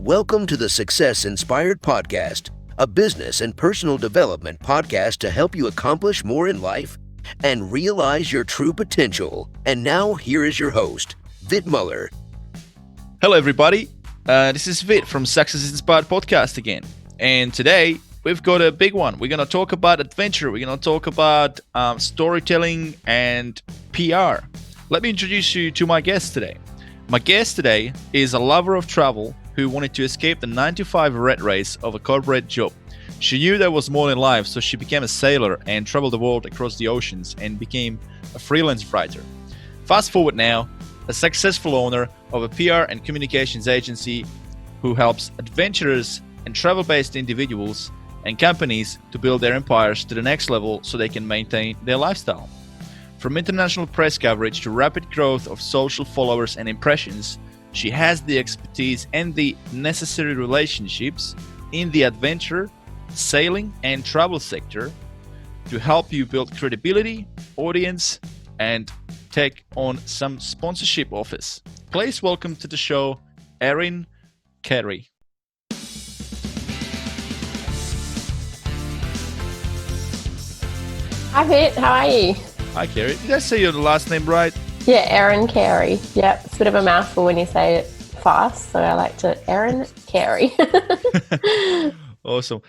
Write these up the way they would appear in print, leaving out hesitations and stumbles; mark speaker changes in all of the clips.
Speaker 1: Welcome to the Success Inspired Podcast, a business and personal development podcast to help you accomplish more in life and realize your true potential. And now, here is your host, Vit Muller.
Speaker 2: Hello, everybody. This is Vit from Success Inspired Podcast again. And today, we've got a big one. We're going to talk about adventure. We're going to talk about storytelling and PR. Let me introduce you to my guest today. My guest today is a lover of travel who wanted to escape the 9-to-5 rat race of a corporate job. She knew there was more in life, so she became a sailor and traveled the world across the oceans and became a freelance writer. Fast forward now, a successful owner of a PR and communications agency who helps adventurers and travel-based individuals and companies to build their empires to the next level so they can maintain their lifestyle. From international press coverage to rapid growth of social followers and impressions, she has the expertise and the necessary relationships in the adventure, sailing, and travel sector to help you build credibility, audience, and take on some sponsorship offers. Please welcome to the show, Erin Carey.
Speaker 3: Hi, Vit. How are you?
Speaker 2: Hi, Carey. Did I say your last name right?
Speaker 3: Yeah, Erin Carey. Yep, it's a bit of a mouthful when you say it fast, so I like to Erin Carey.
Speaker 2: Awesome.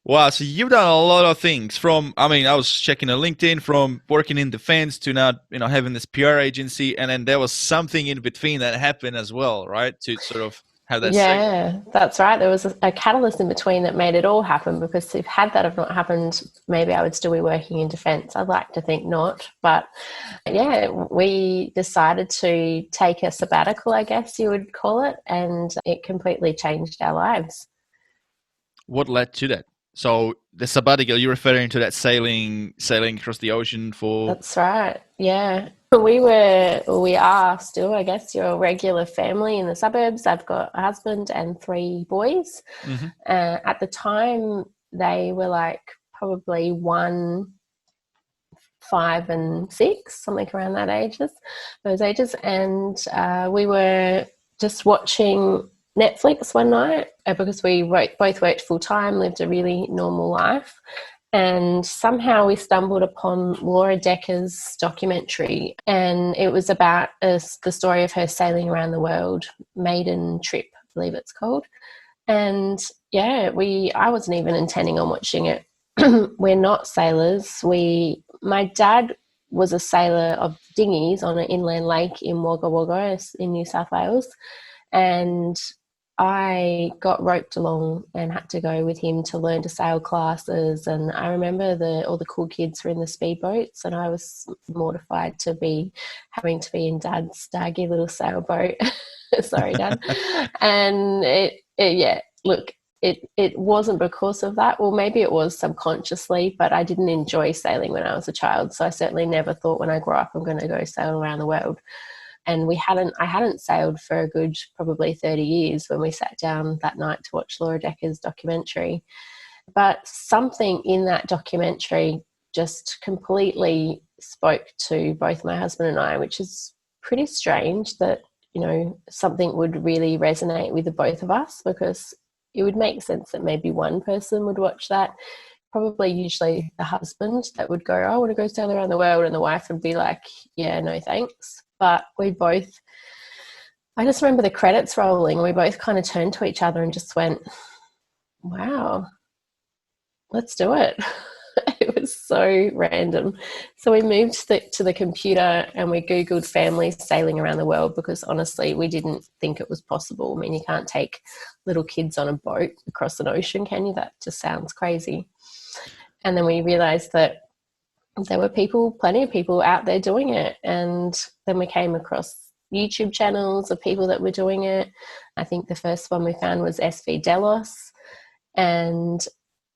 Speaker 2: Wow, so you've done a lot of things I was checking a LinkedIn from working in defense to now, having this PR agency, and then there was something in between that happened as well, right? To sort of have that
Speaker 3: That's right. There was a catalyst in between that made it all happen, because if had that have not happened, maybe I would still be working in defense. I'd like to think not. But yeah, we decided to take a sabbatical, I guess you would call it, and it completely changed our lives.
Speaker 2: What led to that? So the sabbatical, you're referring to that sailing across the ocean for... That's
Speaker 3: right, yeah. We are still, I guess, your regular family in the suburbs. I've got a husband and 3 boys. Mm-hmm. At the time, they were like probably 1, 5 and 6, something around those ages. And we were just watching Netflix one night because we both worked full-time, lived a really normal life. And somehow we stumbled upon Laura Decker's documentary, and it was about the story of her sailing around the world, Maiden Trip, I believe it's called. And yeah, I wasn't even intending on watching it. We're not sailors. My dad was a sailor of dinghies on an inland lake in Wagga Wagga in New South Wales, and I got roped along and had to go with him to learn to sail classes. And I remember all the cool kids were in the speedboats, and I was mortified to be having to be in Dad's daggy little sailboat. Sorry, Dad. And it wasn't because of that. Well, maybe it was subconsciously, but I didn't enjoy sailing when I was a child. So I certainly never thought when I grow up I'm going to go sail around the world. And I hadn't sailed for a good probably 30 years when we sat down that night to watch Laura Decker's documentary. But something in that documentary just completely spoke to both my husband and I, which is pretty strange that, something would really resonate with the both of us, because it would make sense that maybe one person would watch that. Probably usually the husband that would go, I want to go sail around the world, and the wife would be like, yeah, no thanks. But I just remember the credits rolling. We both kind of turned to each other and just went, wow, let's do it. It was so random. So we moved to the computer and we Googled families sailing around the world, because honestly, we didn't think it was possible. I mean, you can't take little kids on a boat across an ocean, can you? That just sounds crazy. And then we realized that there were plenty of people out there doing it. And then we came across YouTube channels of people that were doing it. I think the first one we found was SV Delos. And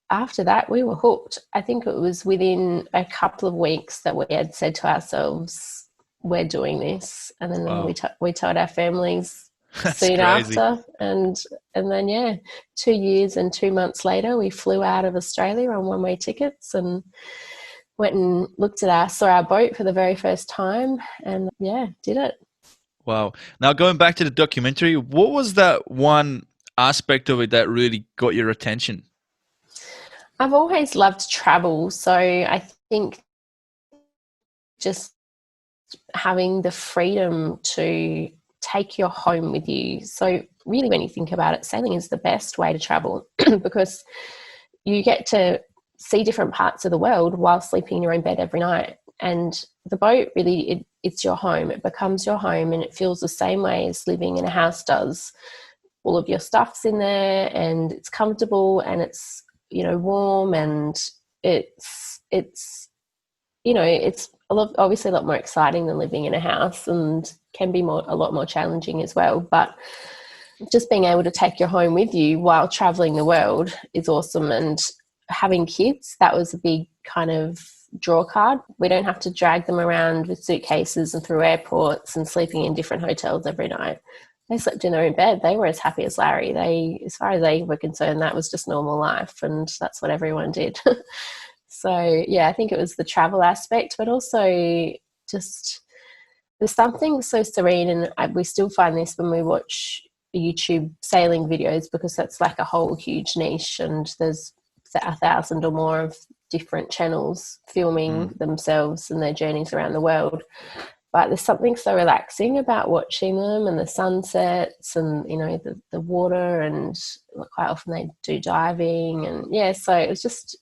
Speaker 3: after that, we were hooked. I think it was within a couple of weeks that we had said to ourselves, we're doing this. And then we told our families soon after. And then, 2 years and 2 months later, we flew out of Australia on one-way tickets and went and saw our boat for the very first time, and did it.
Speaker 2: Wow. Now going back to the documentary, what was that one aspect of it that really got your attention?
Speaker 3: I've always loved travel, so I think just having the freedom to take your home with you. So really, when you think about it, sailing is the best way to travel because you get to see different parts of the world while sleeping in your own bed every night. And the boat really, it's your home. It becomes your home, and it feels the same way as living in a house does. All of your stuff's in there, and it's comfortable, and it's, you know, warm, and it's it's obviously a lot more exciting than living in a house, and can be a lot more challenging as well. But just being able to take your home with you while traveling the world is awesome. And having kids, that was a big kind of draw card. We don't have to drag them around with suitcases and through airports and sleeping in different hotels every night. They slept in their own bed. They were as happy as Larry. As far as they were concerned, that was just normal life, and that's what everyone did. So, yeah, I think it was the travel aspect, but also just there's something so serene, and we still find this when we watch YouTube sailing videos, because that's like a whole huge niche, and there's 1,000 or more of different channels filming themselves and their journeys around the world. But there's something so relaxing about watching them, and the sunsets, and, you know, the water, and quite often they do diving. And yeah, so it was just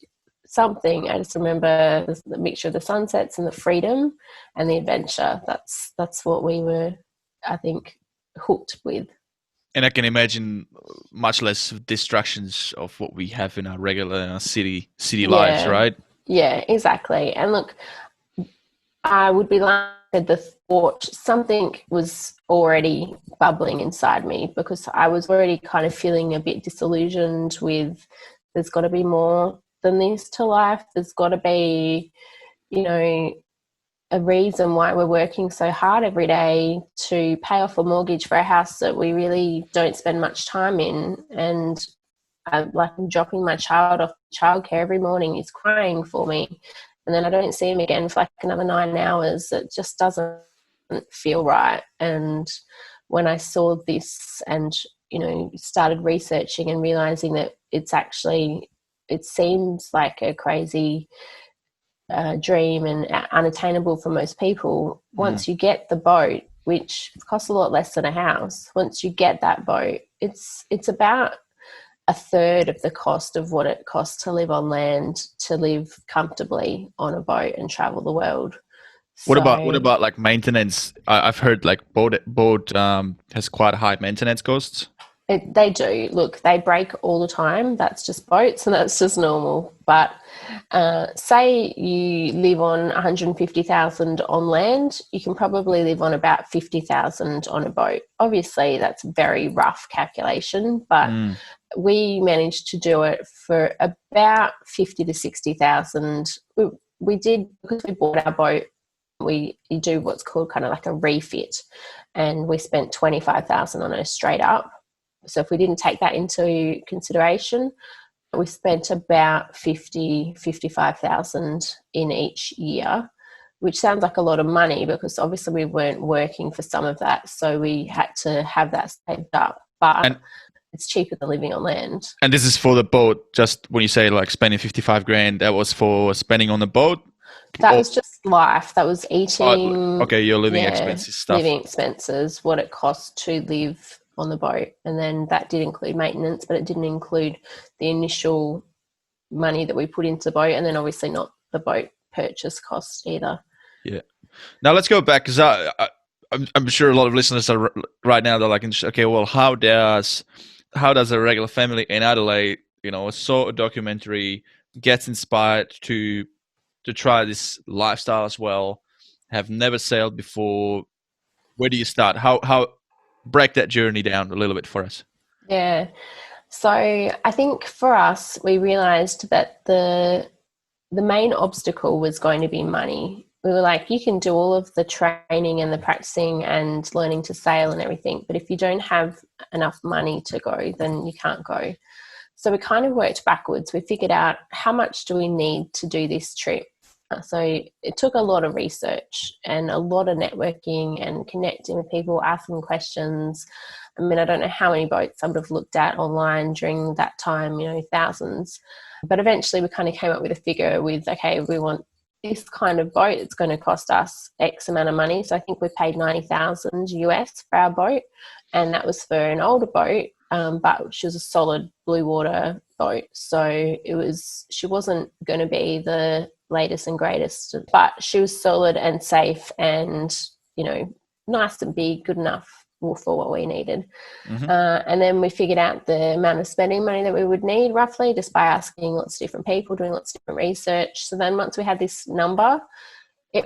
Speaker 3: something. I just remember the mixture of the sunsets and the freedom and the adventure. That's what we were, I think, hooked with.
Speaker 2: And I can imagine much less distractions of what we have in our regular city lives, right?
Speaker 3: Yeah, exactly. And look, I would be lying if the thought something was already bubbling inside me, because I was already kind of feeling a bit disillusioned with there's got to be more than this to life. There's got to be, you know, a reason why we're working so hard every day to pay off a mortgage for a house that we really don't spend much time in. And I'm dropping my child off childcare every morning. He's crying for me, and then I don't see him again for like another 9 hours. It just doesn't feel right. And when I saw this and, you know, started researching and realizing that it seems like a crazy dream and unattainable for most people. Once you get the boat, which costs a lot less than a house, once you get that boat, it's about a third of the cost of what it costs to live on land, to live comfortably on a boat and travel the world.
Speaker 2: What about like maintenance? I've heard like boat has quite high maintenance costs.
Speaker 3: They do. Look, they break all the time. That's just boats, and that's just normal. But say you live on 150,000 on land, you can probably live on about 50,000 on a boat. Obviously, that's a very rough calculation, but we managed to do it for about 50 to 60,000. We did, because we bought our boat. We do what's called kind of like a refit, and we spent 25,000 on it straight up. So if we didn't take that into consideration, we spent about 55,000 in each year, which sounds like a lot of money, because obviously we weren't working for some of that. So we had to have that saved up. But it's cheaper than living on land.
Speaker 2: And this is for the boat. Just when you say like spending 55 grand, that was for spending on the boat?
Speaker 3: That was just life. That was eating.
Speaker 2: Okay, your living expenses stuff.
Speaker 3: Living expenses, what it costs to live on the boat. And then that did include maintenance, but it didn't include the initial money that we put into the boat, and then obviously not the boat purchase cost either.
Speaker 2: Yeah. Now let's go back, because I'm sure a lot of listeners are right now, they're like, okay, well, how does a regular family in Adelaide, you know, saw a documentary, gets inspired to try this lifestyle as well, have never sailed before? Where do you start? How break that journey down a little bit for us?
Speaker 3: Yeah. So I think for us, we realized that the main obstacle was going to be money. We were like, you can do all of the training and the practicing and learning to sail and everything, but if you don't have enough money to go, then you can't go. So we kind of worked backwards. We figured out, how much do we need to do this trip? So it took a lot of research and a lot of networking and connecting with people, asking questions, I mean, I don't know how many boats I would have looked at online during that time, thousands. But eventually we kind of came up with a figure with, okay, we want this kind of boat. It's going to cost us X amount of money. So I think we paid 90,000 US for our boat. And that was for an older boat, but she was a solid blue water boat. So she wasn't going to be the latest and greatest, but she was solid and safe and, nice and big, good enough for what we needed.
Speaker 2: Mm-hmm.
Speaker 3: And then we figured out the amount of spending money that we would need roughly just by asking lots of different people, doing lots of different research. So then once we had this number, it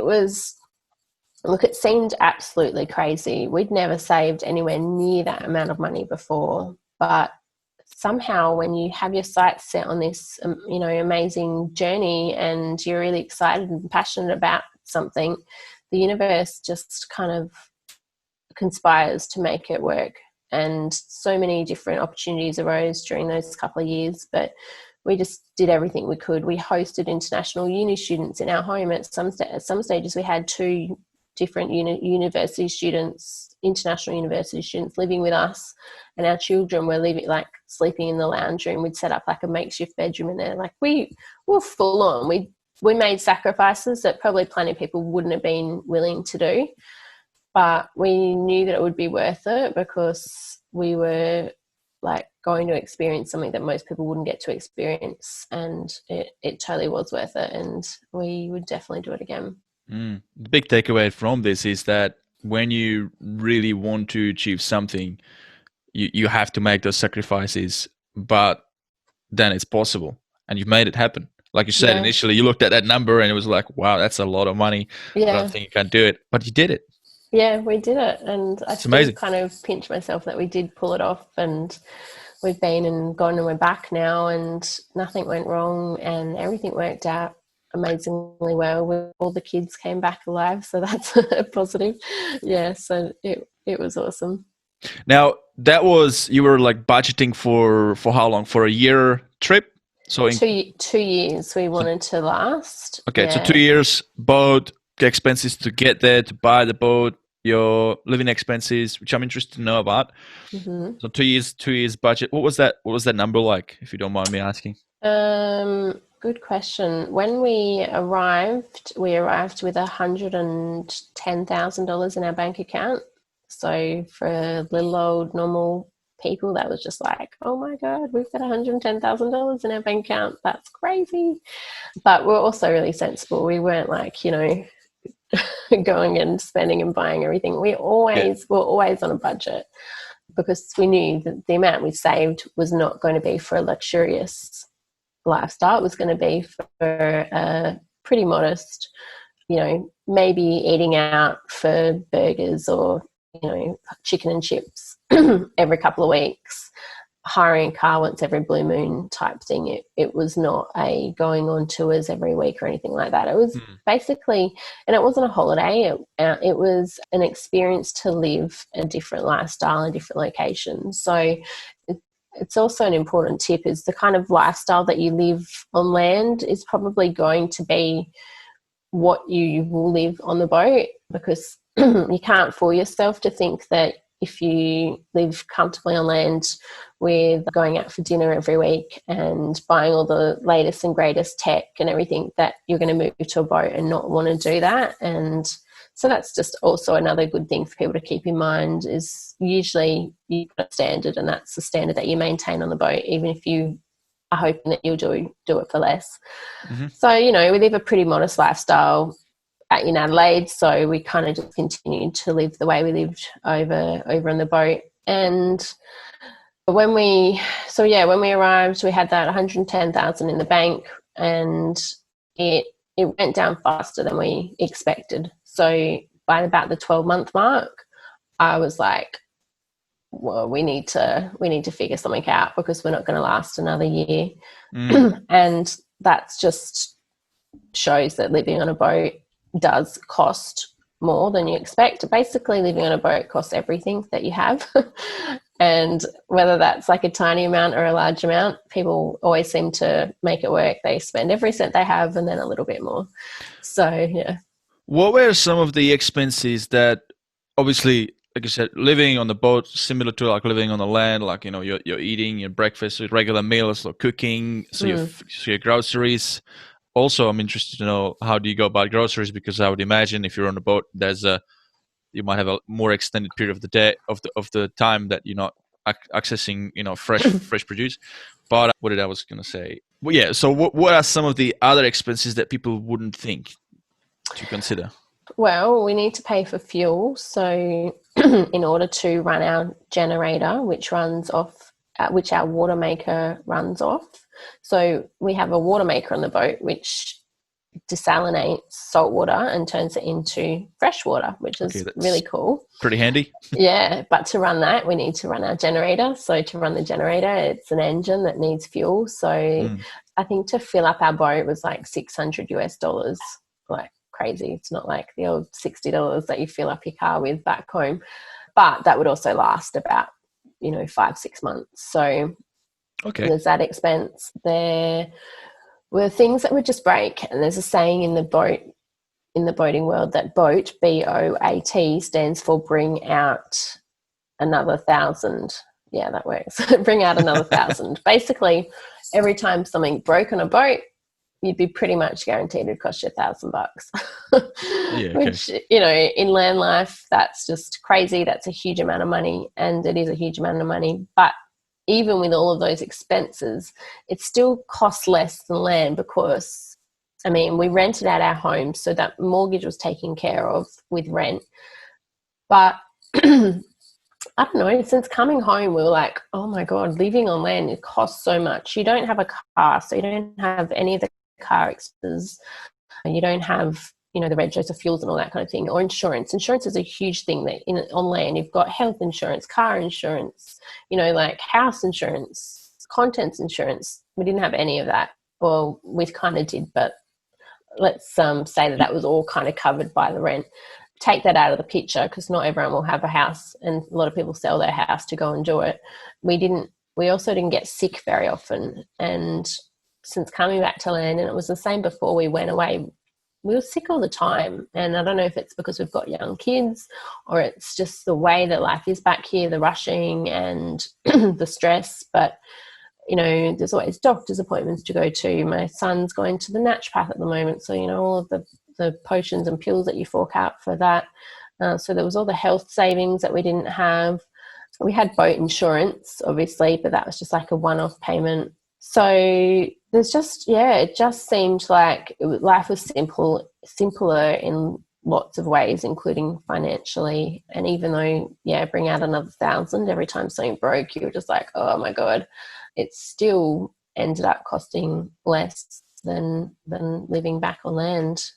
Speaker 3: seemed absolutely crazy. We'd never saved anywhere near that amount of money before, but somehow when you have your sights set on this, amazing journey and you're really excited and passionate about something, the universe just kind of conspires to make it work. And so many different opportunities arose during those couple of years, but we just did everything we could. We hosted international uni students in our home. At some stages, we had 2 different university students, international university students living with us, and our children were sleeping in the lounge room. We'd set up like a makeshift bedroom in there. Like we were full on. We made sacrifices that probably plenty of people wouldn't have been willing to do, but we knew that it would be worth it because we were going to experience something that most people wouldn't get to experience, and it totally was worth it, and we would definitely do it again.
Speaker 2: The big takeaway from this is that when you really want to achieve something, you have to make those sacrifices, but then it's possible and you've made it happen. Like you said, initially you looked at that number and it was like, wow, that's a lot of money. I don't think you can do it, but you did it.
Speaker 3: Yeah, we did it. And I still
Speaker 2: amazing.
Speaker 3: Kind of pinch myself that we did pull it off, and we've been and gone and we're back now and nothing went wrong and everything worked out amazingly well. All the kids came back alive, so that's a positive. Yeah, so it was awesome.
Speaker 2: Now you were budgeting for how long? For a year trip? So in
Speaker 3: 2 years we wanted to last.
Speaker 2: Okay, so 2 years, boat, the expenses to get there, to buy the boat, your living expenses, which I'm interested to know about.
Speaker 3: Mm-hmm.
Speaker 2: So 2 years budget. What was that number like, if you don't mind me asking?
Speaker 3: Good question. When we arrived with $110,000 in our bank account. So for little old normal people, that was just like, oh my God, we've got $110,000 in our bank account. That's crazy. But we're also really sensible. We weren't going and spending and buying everything. We're always on a budget, because we knew that the amount we saved was not going to be for a luxurious lifestyle. It was going to be for a pretty modest, maybe eating out for burgers or, chicken and chips every couple of weeks, hiring a car once every blue moon type thing. It was not a going on tours every week or anything like that. It was basically, and it wasn't a holiday, it was an experience to live a different lifestyle in different locations. So it's also an important tip, is the kind of lifestyle that you live on land is probably going to be what you will live on the boat, because you can't fool yourself to think that if you live comfortably on land with going out for dinner every week and buying all the latest and greatest tech and everything, that you're going to move to a boat and not want to do that. And so that's just also another good thing for people to keep in mind, is usually you've got a standard, and that's the standard that you maintain on the boat, even if you are hoping that you'll do it for less. Mm-hmm. So, we live a pretty modest lifestyle in Adelaide, so we kind of just continued to live the way we lived over on the boat. And when we arrived, we had that 110,000 in the bank, and it went down faster than we expected. So by about the 12-month mark, I was like, well, we need to figure something out, because we're not going to last another year. And that's just shows that living on a boat does cost more than you expect. Basically, living on a boat costs everything that you have. And whether that's like a tiny amount or a large amount, people always seem to make it work. They spend every cent they have and then a little bit more. So, yeah.
Speaker 2: What were some of the expenses that, obviously, like you said, living on the boat, similar to like living on the land, like, you're eating your breakfast, your regular meals, or cooking, so your groceries. Also, I'm interested to know, how do you go about groceries? Because I would imagine if you're on a boat, you might have a more extended period of the day of the time that you're not accessing, fresh produce. But what did I was going to say? Well, yeah. So what are some of the other expenses that people wouldn't think to consider?
Speaker 3: Well, we need to pay for fuel. So in order to run our generator, which our water maker runs off. So we have a water maker on the boat, which desalinates salt water and turns it into fresh water, which is really cool.
Speaker 2: Pretty handy.
Speaker 3: Yeah, but to run that, we need to run our generator. So to run the generator, it's an engine that needs fuel. So I think to fill up our boat was like $600, like crazy. It's not like the old $60 that you fill up your car with back home. But that would also last about, 5-6 months. So there's that expense. There were things that would just break. And there's a saying in the boating world that BOAT, BOAT, stands for bring out another 1,000. Yeah, that works. Bring out another 1,000. Basically, every time something broke on a boat, you'd be pretty much guaranteed it'd cost you $1,000. Which, in land life, that's just crazy. That's a huge amount of money, and it is a huge amount of money. But even with all of those expenses, it still costs less than land because, we rented out our home, so that mortgage was taken care of with rent. But I don't know, since coming home, we were like, oh my God, living on land, it costs so much. You don't have a car, so you don't have any of the car expenses. You don't have, the regos of fuels and all that kind of thing, or insurance. Insurance is a huge thing that on land. You've got health insurance, car insurance, like house insurance, contents insurance. We didn't have any of that. Well, we kind of did, but let's say that was all kind of covered by the rent. Take that out of the picture because not everyone will have a house, and a lot of people sell their house to go and do it. We also didn't get sick very often, and since coming back to land, and it was the same before we went away, we were sick all the time. And I don't know if it's because we've got young kids or it's just the way that life is back here, the rushing and the stress, but there's always doctor's appointments to go to. My son's going to the naturopath at the moment, so all of the potions and pills that you fork out for that. So there was all the health savings that we didn't have. We had boat insurance, obviously, but that was just like a one-off payment. So there's just, it just seemed like life was simpler in lots of ways, including financially. And even though, bring out another 1,000 every time something broke, you were just like, oh my God, it still ended up costing less than living back on land.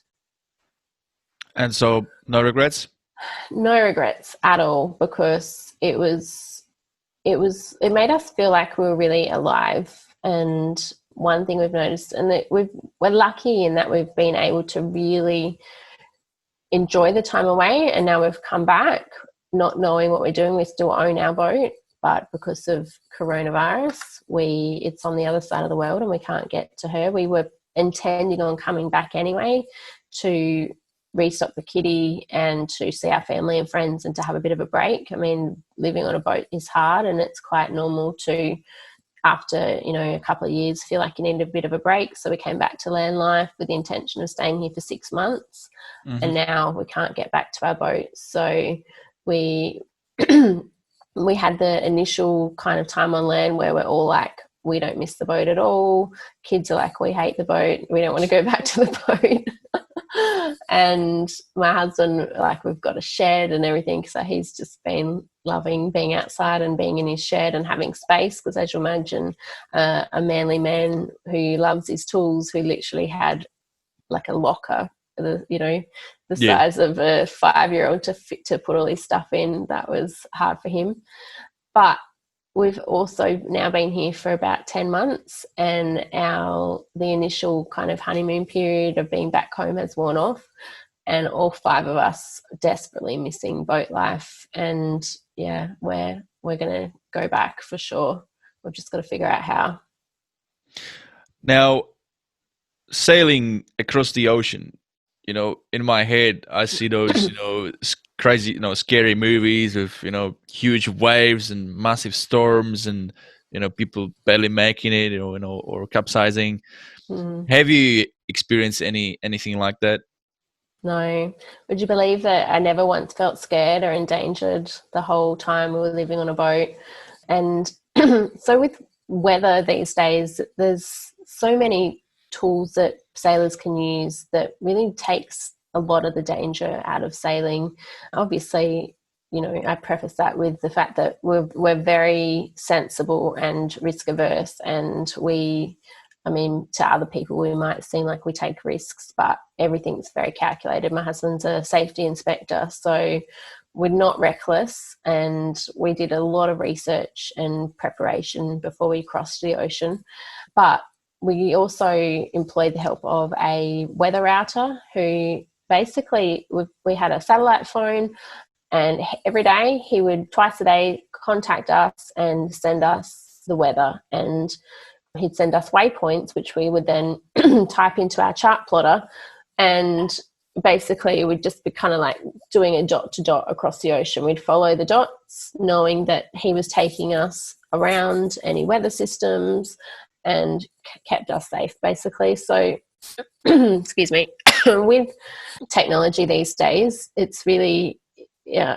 Speaker 2: And so no regrets?
Speaker 3: No regrets at all, because it made us feel like we were really alive. And one thing we've noticed, and that we're lucky in that we've been able to really enjoy the time away. And now we've come back not knowing what we're doing. We still own our boat, but because of coronavirus, it's on the other side of the world and we can't get to her. We were intending on coming back anyway to restock the kitty and to see our family and friends and to have a bit of a break. Living on a boat is hard, and it's quite normal to, after, a couple of years, feel like you need a bit of a break. So we came back to land life with the intention of staying here for 6 months. And now we can't get back to our boat. So we we had the initial kind of time on land where we're all like, we don't miss the boat at all. Kids are like, we hate the boat. We don't want to go back to the boat. And my husband, like, we've got a shed and everything. So he's just been loving being outside and being in his shed and having space. Because as you imagine, a manly man who loves his tools, who literally had like a locker, the size of a 5-year-old to put all his stuff in, that was hard for him. But we've also now been here for about 10 months, and the initial kind of honeymoon period of being back home has worn off, and all 5 of us desperately missing boat life. And we're going to go back for sure. We've just got to figure out how.
Speaker 2: Now, sailing across the ocean, in my head, I see those, crazy, scary movies with, huge waves and massive storms and, people barely making it, or capsizing. Have you experienced anything like that?
Speaker 3: No. Would you believe that I never once felt scared or endangered the whole time we were living on a boat? And so with weather these days, there's so many tools that sailors can use that really takes a lot of the danger out of sailing. Obviously, I preface that with the fact that we're very sensible and risk averse, and to other people, we might seem like we take risks, but everything's very calculated. My husband's a safety inspector, so we're not reckless, and we did a lot of research and preparation before we crossed the ocean. But we also employed the help of a weather router who basically, we had a satellite phone, and every day he would, twice a day, contact us and send us the weather. And he'd send us waypoints, which we would then type into our chart plotter, and basically it would just be kind of like doing a dot to dot across the ocean. We'd follow the dots, knowing that he was taking us around any weather systems and kept us safe, basically. So, excuse me, with technology these days, it's really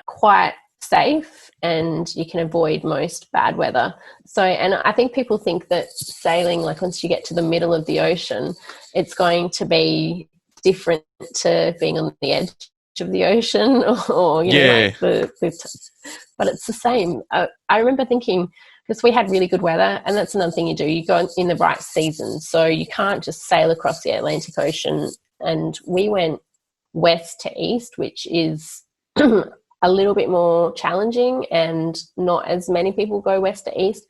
Speaker 3: quite safe, and you can avoid most bad weather. So, and I think people think that sailing, like once you get to the middle of the ocean, it's going to be different to being on the edge of the ocean, or but it's the same. I remember thinking, because we had really good weather, and that's another thing you do. You go in the right season, so you can't just sail across the Atlantic Ocean. And we went west to east, which is a little bit more challenging, and not as many people go west to east.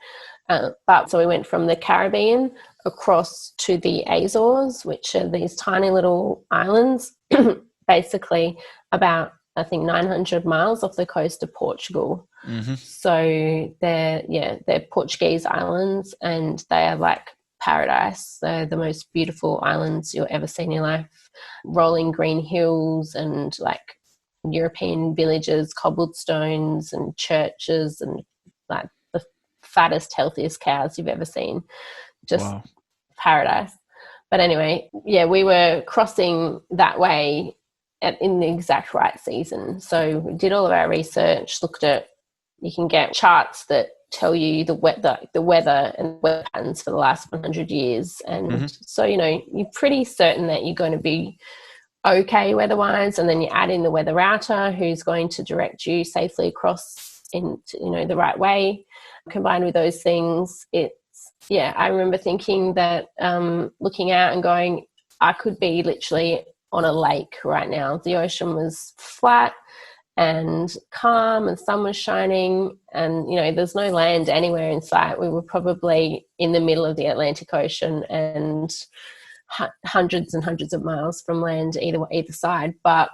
Speaker 3: But so we went from the Caribbean across to the Azores, which are these tiny little islands, basically about, I think, 900 miles off the coast of Portugal. So they're Portuguese islands, and they are like paradise. They're the most beautiful islands you'll ever see in your life. Rolling green hills and like European villages, cobblestones and churches, and like the fattest, healthiest cows you've ever seen. Just paradise. But anyway, we were crossing that way in the exact right season. So we did all of our research, looked at, you can get charts that tell you the weather and weather patterns for the last 100 years. And so, you're pretty certain that you're going to be okay weather-wise, and then you add in the weather router who's going to direct you safely across into the right way. Combined with those things, I remember thinking that looking out and going, I could be literally on a lake right now. The ocean was flat and calm, and sun was shining, and there's no land anywhere in sight. We were probably in the middle of the Atlantic Ocean and hundreds and hundreds of miles from land either side, but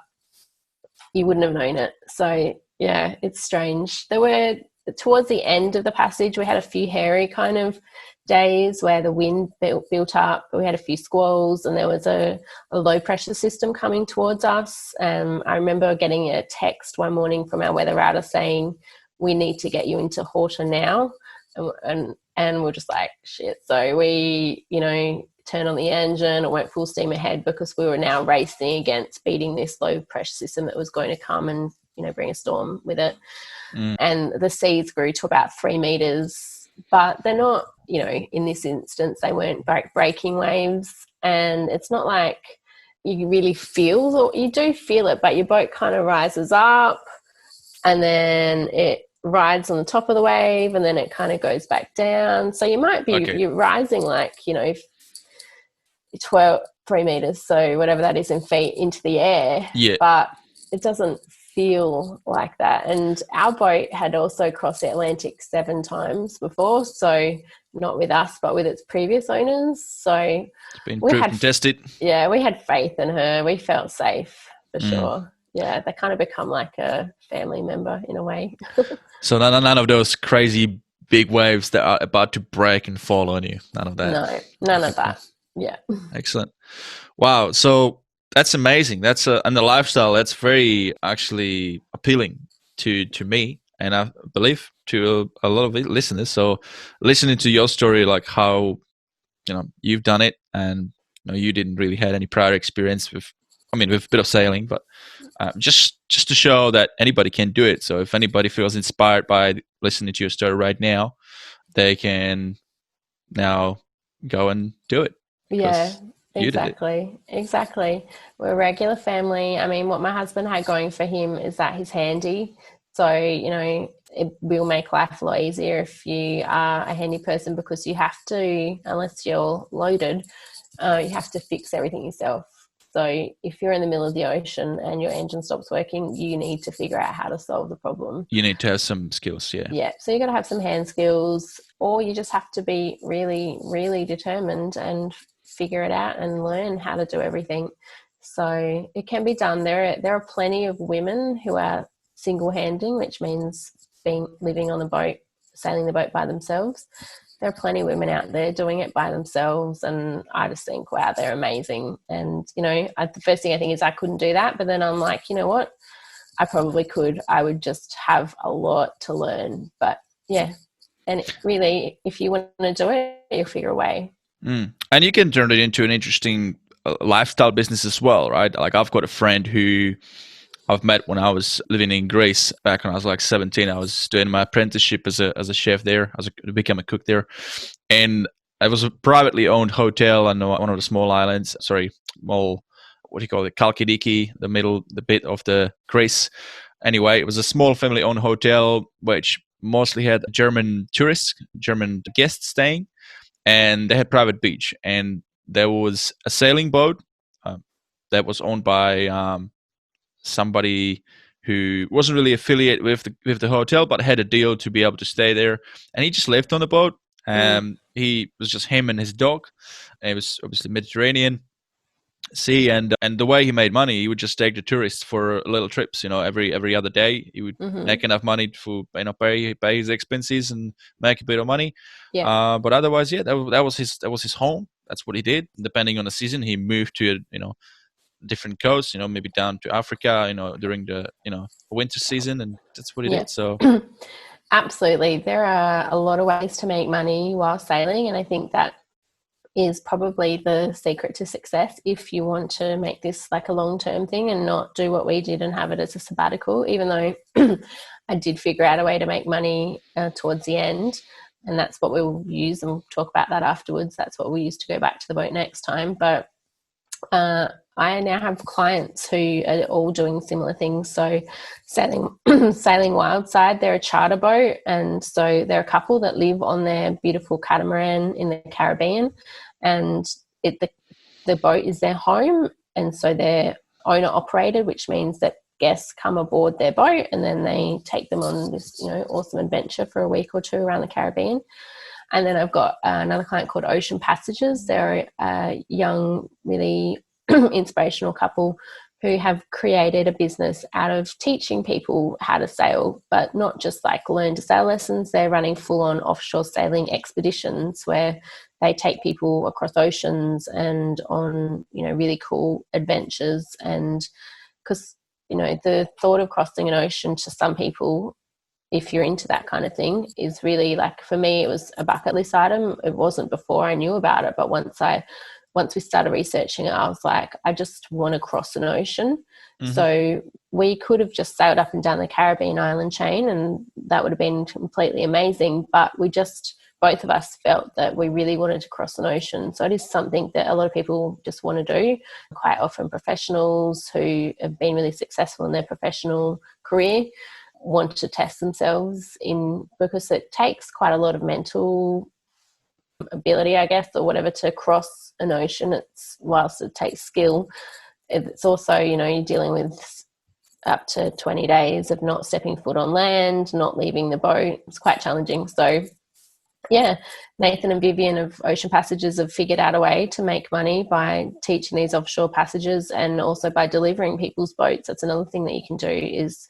Speaker 3: you wouldn't have known it. So it's strange. There were, towards the end of the passage, we had a few hairy kind of days where the wind built up. We had a few squalls, and there was a low pressure system coming towards us. I remember getting a text one morning from our weather router saying, we need to get you into Horta now. And we're just like, shit. So we, turn on the engine or went full steam ahead, because we were now racing against beating this low pressure system that was going to come and bring a storm with it. And the seas grew to about 3 meters, but they're not, in this instance, they weren't breaking waves, and it's not like you really feel, or you do feel it, but your boat kind of rises up and then it rides on the top of the wave, and then it kind of goes back down. So you might be you're rising like 3 meters, so whatever that is in feet, into the air, but it doesn't feel like that. And our boat had also crossed the Atlantic 7 times before, so not with us but with its previous owners. So
Speaker 2: it's been proved and tested.
Speaker 3: We had faith in her. We felt safe for sure. They kind of become like a family member in a way.
Speaker 2: So none of those crazy big waves that are about to break and fall on you, none of that?
Speaker 3: No, none of that. Yeah.
Speaker 2: Excellent. Wow. So That's amazing. And the lifestyle, that's very actually appealing to me, and I believe to a lot of listeners. So listening to your story, like how you've done it, and you didn't really had any prior experience with, with a bit of sailing, but just to show that anybody can do it. So if anybody feels inspired by listening to your story right now, they can now go and do it.
Speaker 3: Yeah,
Speaker 2: You did it.
Speaker 3: exactly. We're a regular family. I mean, what my husband had going for him is that he's handy. So, it will make life a lot easier if you are a handy person, because you have to, unless you're loaded, you have to fix everything yourself. So if you're in the middle of the ocean and your engine stops working, you need to figure out how to solve the problem.
Speaker 2: You need to have some skills, yeah.
Speaker 3: Yeah, so you got to have some hand skills, or you just have to be really, really determined and figure it out and learn how to do everything. So it can be done. There are plenty of women who are single-handing, which means living on the boat, sailing the boat by themselves. There are plenty of women out there doing it by themselves, and I just think, wow, they're amazing. And the first thing I think is I couldn't do that, but then I'm like, you know what, I probably could. I would just have a lot to learn. But yeah, and really, if you want to do it, you'll figure a way.
Speaker 2: And you can turn it into an interesting lifestyle business as well, right? Like I've got a friend who I've met when I was living in Greece back when I was like 17. I was doing my apprenticeship as a chef there, to become a cook there. And it was a privately owned hotel on one of the small islands. Sorry, what do you call it? Kalkidiki, the bit of the Greece. Anyway, it was a small family-owned hotel which mostly had German tourists, German guests staying, and they had private beach. And there was a sailing boat that was owned by somebody who wasn't really affiliated with the hotel, but had a deal to be able to stay there. And he just lived on the boat. He was just him and his dog. And it was obviously Mediterranean Sea, and the way he made money, he would just take the tourists for little trips. Every other day, he would make enough money to pay his expenses and make a bit of money.
Speaker 3: Yeah.
Speaker 2: But otherwise, yeah, that was his home. That's what he did. Depending on the season, he moved to different coasts. Maybe down to Africa. During the winter season, and that's what he did. So.
Speaker 3: Absolutely. There are a lot of ways to make money while sailing, and I think that is probably the secret to success if you want to make this like a long-term thing and not do what we did and have it as a sabbatical, even though I did figure out a way to make money towards the end, and that's what we'll use, and we'll talk about that afterwards. That's what we use to go back to the boat next time. But I now have clients who are all doing similar things. So sailing Wildside, they're a charter boat, and so they're a couple that live on their beautiful catamaran in the Caribbean, and the boat is their home, and so they're owner operated, which means that guests come aboard their boat and then they take them on this awesome adventure for a week or two around the Caribbean. And then I've got another client called Ocean Passages. They're a young, really inspirational couple who have created a business out of teaching people how to sail, but not just like learn to sail lessons. They're running full-on offshore sailing expeditions where they take people across oceans and on, really cool adventures. And because, the thought of crossing an ocean to some people, if you're into that kind of thing, is really, like, for me, it was a bucket list item. It wasn't before I knew about it, but once we started researching it, I was like, I just want to cross an ocean. Mm-hmm. So we could have just sailed up and down the Caribbean island chain, and that would have been completely amazing. But both of us felt that we really wanted to cross an ocean. So it is something that a lot of people just want to do. Quite often professionals who have been really successful in their professional career want to test themselves in, because it takes quite a lot of mental ability, I guess, or whatever, to cross an ocean. Whilst it takes skill, it's also, you're dealing with up to 20 days of not stepping foot on land, not leaving the boat. It's quite challenging. So yeah, Nathan and Vivian of Ocean Passages have figured out a way to make money by teaching these offshore passages, and also by delivering people's boats. That's another thing that you can do, is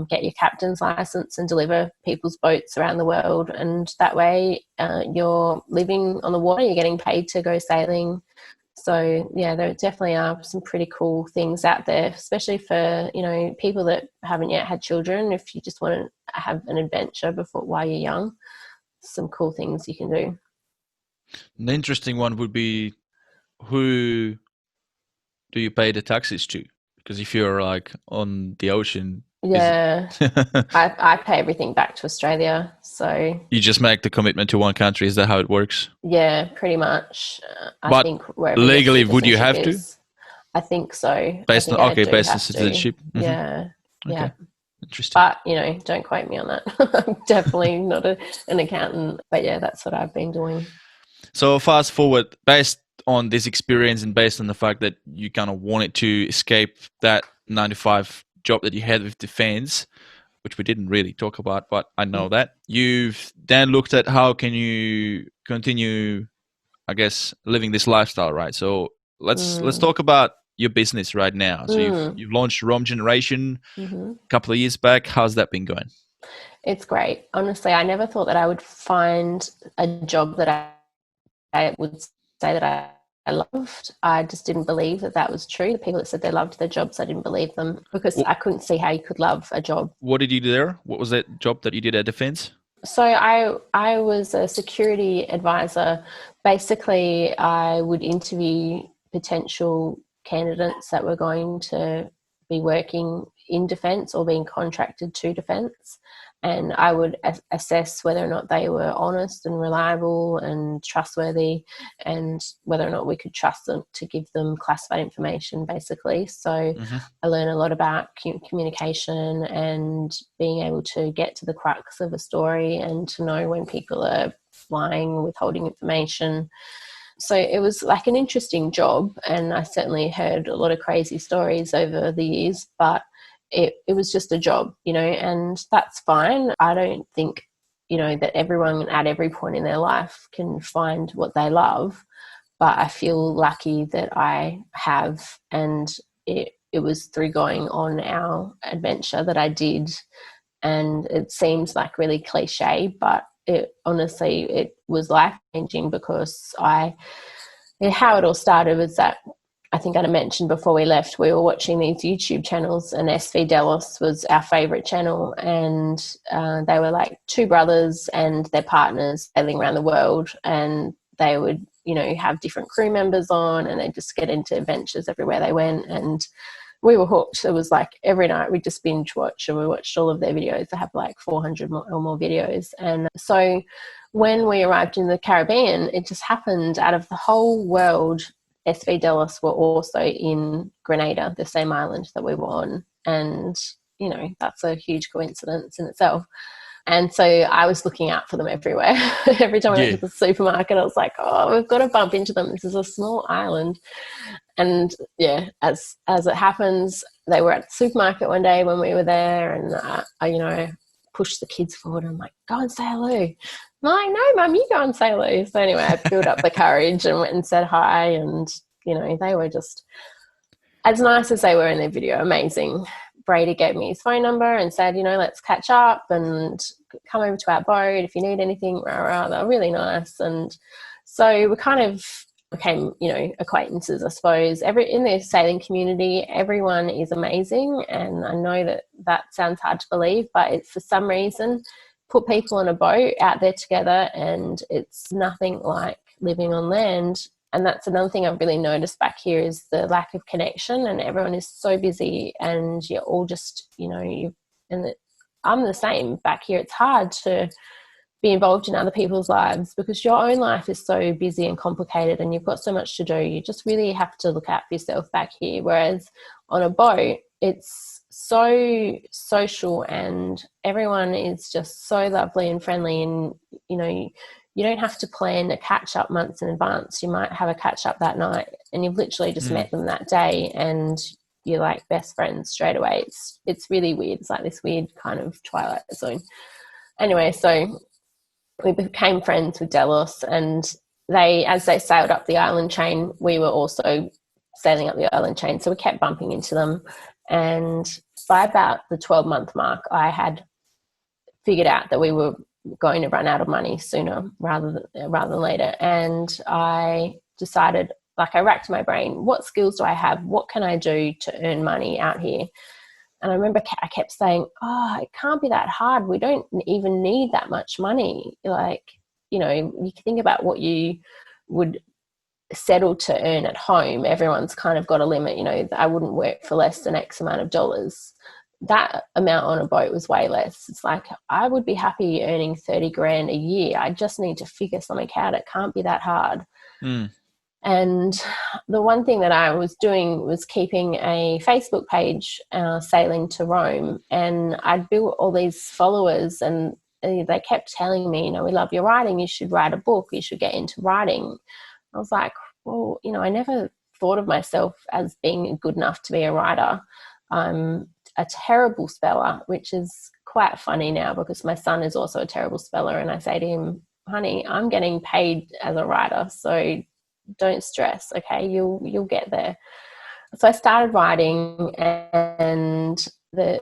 Speaker 3: get your captain's license and deliver people's boats around the world. And that way you're living on the water, you're getting paid to go sailing So yeah, there definitely are some pretty cool things out there, especially for, you know, people that haven't yet had children. If you just want to have an adventure while you're young, some cool things you can do.
Speaker 2: An interesting one would be, who do you pay the taxes to? Because if you're like on the ocean,
Speaker 3: Yeah, I pay everything back to Australia. So
Speaker 2: you just make the commitment to one country. Is that how it works?
Speaker 3: yeah, pretty much. I
Speaker 2: But
Speaker 3: think wherever your
Speaker 2: legally, would you
Speaker 3: citizenship
Speaker 2: have to?
Speaker 3: is, I think so. I
Speaker 2: Based on
Speaker 3: think I do
Speaker 2: based on
Speaker 3: have to.
Speaker 2: citizenship.
Speaker 3: Yeah, yeah.
Speaker 2: Okay, interesting.
Speaker 3: But, you know, don't quote me on that. I'm definitely not an accountant. But yeah, that's what I've been doing.
Speaker 2: So fast forward, based on this experience and based on the fact that you kind of wanted to escape that 9 to 5 job that you had with defense, which we didn't really talk about, but I know that you've then looked at how can you continue, I guess, living this lifestyle, right? So let's talk about your business right now. So you've launched RoamGeneration a couple of years back. How's that been going?
Speaker 3: It's great. Honestly, I never thought that I would find a job that I would say that I loved. I just didn't believe that that was true. The people that said they loved their jobs, I didn't believe them, because I couldn't see how you could love a job.
Speaker 2: What did you do there? What was that job that you did at Defense?
Speaker 3: So I was a security advisor. Basically, I would interview potential candidates that were going to be working in defence or being contracted to defence, and I would assess whether or not they were honest and reliable and trustworthy, and whether or not we could trust them to give them classified information, basically. So I learned a lot about communication and being able to get to the crux of a story and to know when people are lying, withholding information. So it was like an interesting job, and I certainly heard a lot of crazy stories over the years, but it was just a job, you know, and that's fine. I don't think, you know, that everyone at every point in their life can find what they love, but I feel lucky that I have, and it was through going on our adventure that I did. And it seems like really cliche, but it was life-changing, because how it all started was that, I think I mentioned before we left, we were watching these YouTube channels, and SV Delos was our favourite channel, and they were like two brothers and their partners sailing around the world, and they would, you know, have different crew members on, and they'd just get into adventures everywhere they went, and we were hooked. It was like every night we just binge watch, and we watched all of their videos. They have like 400 or more videos. And so when we arrived in the Caribbean, it just happened, out of the whole world, SV Delos were also in Grenada, the same island that we were on. And, you know, that's a huge coincidence in itself. And so I was looking out for them everywhere. Every time I went to the supermarket, I was like, oh, we've got to bump into them. This is a small island. And yeah, as it happens, they were at the supermarket one day when we were there, and I pushed the kids forward. And I'm like, go and say hello. I'm like, no, Mum, you go and say hello. So anyway, I built up the courage and went and said hi. And, you know, they were just as nice as they were in their video. Amazing. Brady gave me his phone number and said, you know, let's catch up and come over to our boat if you need anything. Rah, they were really nice. And so we kind of became, you know, acquaintances, I suppose. In the sailing community, everyone is amazing. And I know that sounds hard to believe, but it's, for some reason, put people on a boat out there together, and it's nothing like living on land. And that's another thing I've really noticed back here, is the lack of connection, and everyone is so busy, and you're all just, you know, I'm the same back here. It's hard to be involved in other people's lives because your own life is so busy and complicated, and you've got so much to do. You just really have to look out for yourself back here. Whereas on a boat, it's so social, and everyone is just so lovely and friendly, and, you know, you don't have to plan a catch-up months in advance. You might have a catch-up that night, and you've literally just met them that day, and you're like best friends straight away. It's really weird. It's like this weird kind of Twilight Zone. Anyway, so we became friends with Delos, and as they sailed up the island chain, we were also sailing up the island chain. So we kept bumping into them. And by about the 12-month mark, I had figured out that we were going to run out of money sooner rather than later. And I decided like I racked my brain, what skills do I have? What can I do to earn money out here? And I remember I kept saying, oh, it can't be that hard. We don't even need that much money. Like, you know, you can think about what you would settle to earn at home. Everyone's kind of got a limit. You know, I wouldn't work for less than X amount of dollars. That amount on a boat was way less. It's like, I would be happy earning 30 grand a year. I just need to figure something out. It can't be that hard. And the one thing that I was doing was keeping a Facebook page, Sailing to Rome, and I'd built all these followers, and they kept telling me, you know, we love your writing, you should write a book, you should get into writing. I was like, well, you know, I never thought of myself as being good enough to be a writer. I'm a terrible speller, which is quite funny now because my son is also a terrible speller, and I say to him, honey, I'm getting paid as a writer, so don't stress, okay, you'll get there. So I started writing, and the